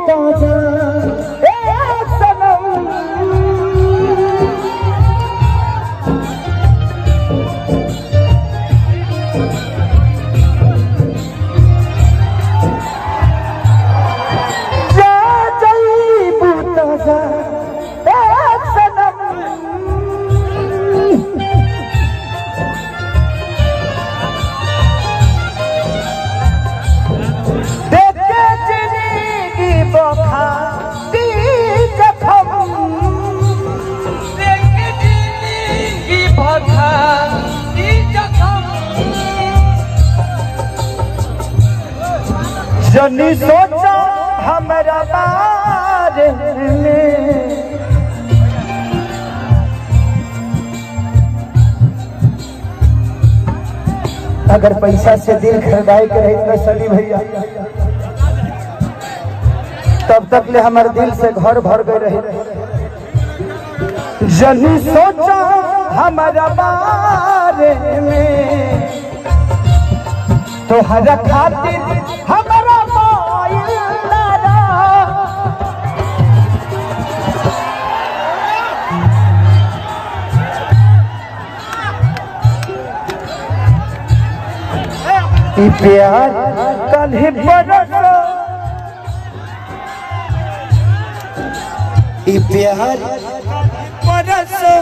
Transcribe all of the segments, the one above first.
बूता जा सनम जा जई बूता जा सनम जनी सोचा हमारा बारे में अगर पैसा से दिल खरीदाए के रही सली भैया तब तक ले हमारे दिल से घर भर गए रहे। जनी सोचा हमारा बारे में तो हर खातिर हमारा प्यार कल ही बरसो प्यार बरसो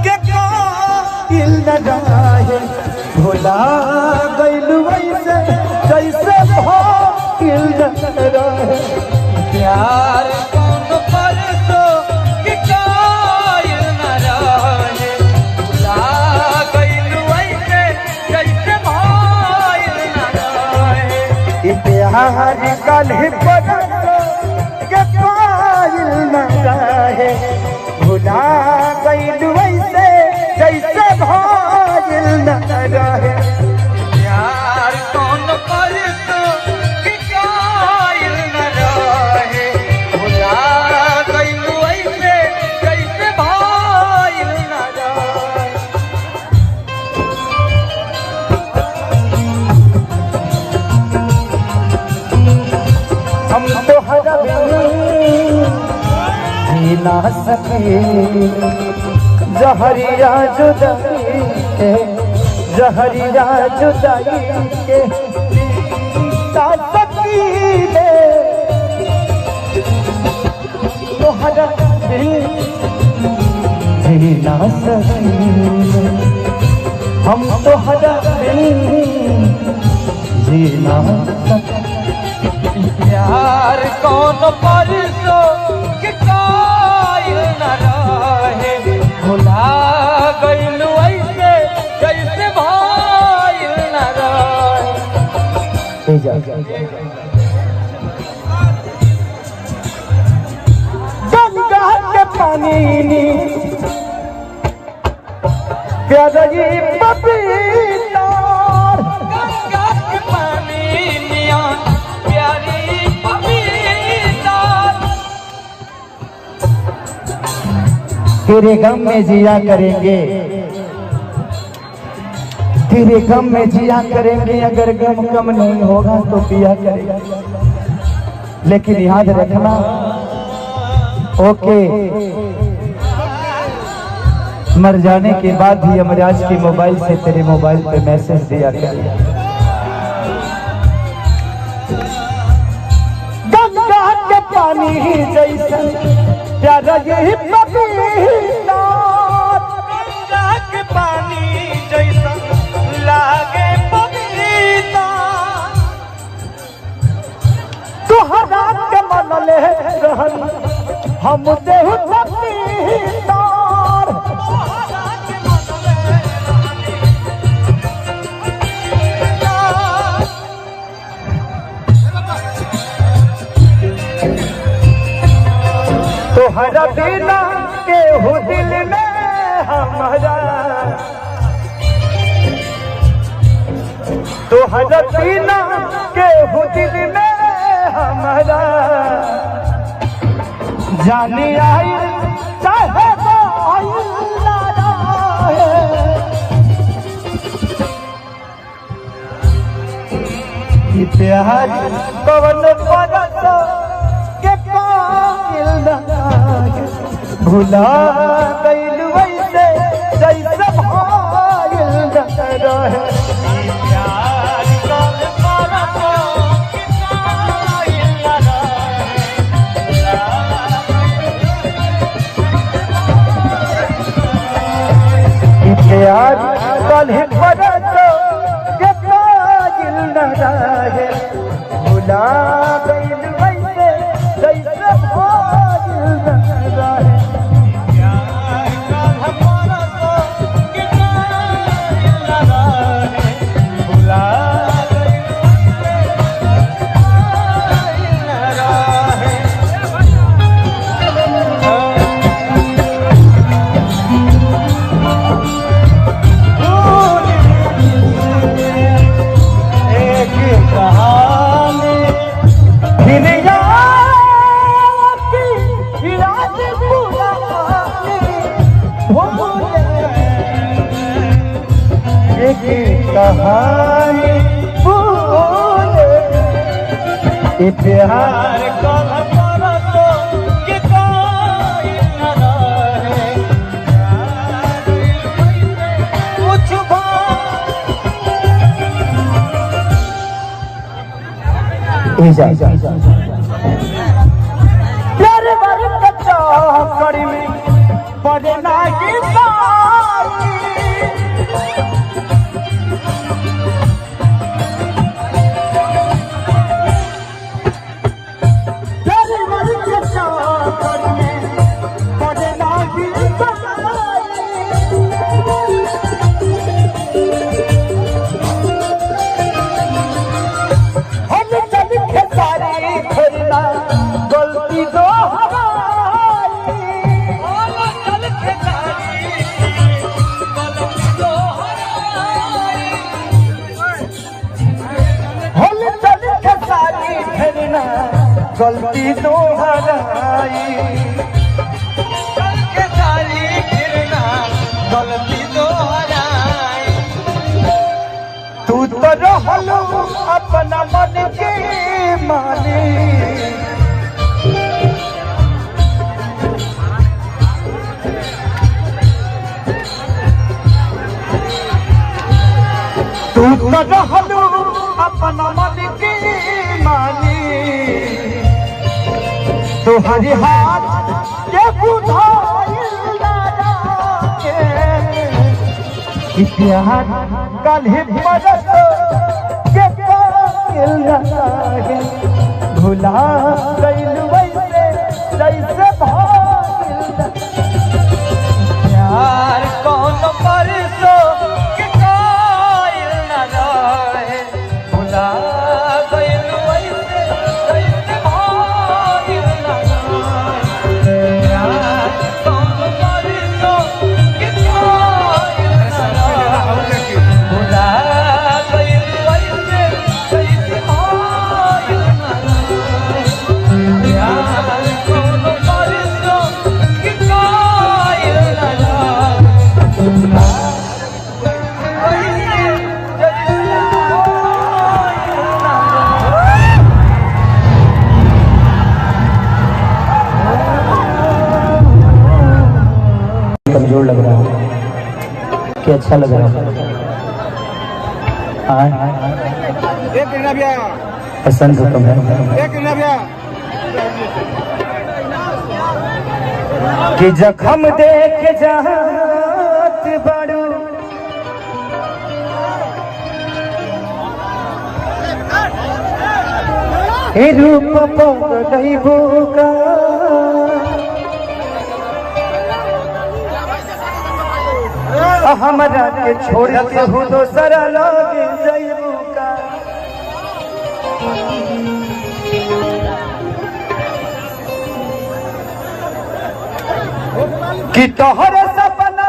के कायल न रहे भुला गइलू वैसे जैसे भागिल न रहे प्यार कौन बरसो के कायल न रहे भुला गइलू वैसे जैसे प्यार कल ही बरसो के कायल न रहे भुला गइलू वैसे जैसे भागिल न रहे प्यार कौन बरसो के कायल न रहे भुला गइलू वैसे जैसे भागिल न रहे। हम तो हर जी ना सके जहरिया जुदाई के जहरिया जुदाई के सकीले तो हर जी ना सके हम तो हर जी ना सके प्यार कौन बरसो के कायल न रहे भुला गइलू ऐसे जैसे भाइल न रहे। गंगा के पानी प्यार पपीता गंगा के पानी निया प्यारी पपीता तेरे गम में जिया करेंगे तेरे गम में जिया करेंगे अगर गम कम नहीं होगा तो पिया करेंगे लेकिन याद रखना ओके मर जाने के बाद भी यमराज के मोबाइल से तेरे मोबाइल पे मैसेज दिया करेंगे। गंगा के पानी जैसा प्यारा यही पपीता गंगा के पानी जैसा लागे पपीता तुहरा के मन ले रहन हम देह पपीता तुहरा बिना के हो दिल में हमारा तुहरा बिना के हो दिल में हमारा जाने आई चाहे प्यार कवन परस के भुला गइल वैसे जैसे भाइल रहे। प्यार कल परसो किनाइल प्यार कल परसो के कायल न रहे। भुला गइल वैसे जैसे भाइल रहे। कहानी बोले प्यार कल परसो के कायल न रहे। कुछ प्यारे बारे कच्चा कड़ी में पड़े ना गलती दोहराई। कल के सारी गिरना गलती दोहराई। तू तो रहलो अपना मन के मालिक। तू तो रहलो अपना मन के मालिक। तुम्हारी हाथ के बुझाइल के प्यार कल परसो के कायल न रहे। भुला गइल वैसे जैसे भाइल प्यार कौन परसो के कायल न रहे। भुला गइल वैसे जैसे भाइल न रहे। प्यार कौन परसो के कायल न रहे। भुला गइल वैसे जैसे भाइल न रहे। प्यार कौन परसो के कायल न रहे। कमजोर लग रहा है कि अच्छा लग रहा है? पसंद हो तुम्हें कि जख्म देख जात बड़ू रूप पगलैबो का हमरा के छोड़ के हो दोसरा लगे जइबू का। कि तोहर सपना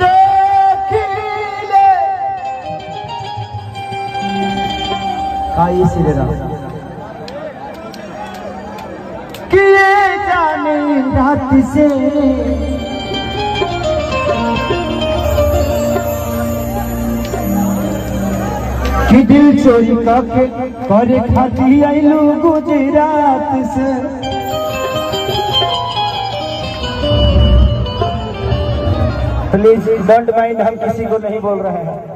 देखिले श्री राम किए जाने रात से कि दिल चोरी करके करे खाती आइलू गुजरात से। प्लीज डोंट माइंड, हम किसी को नहीं बोल रहे हैं।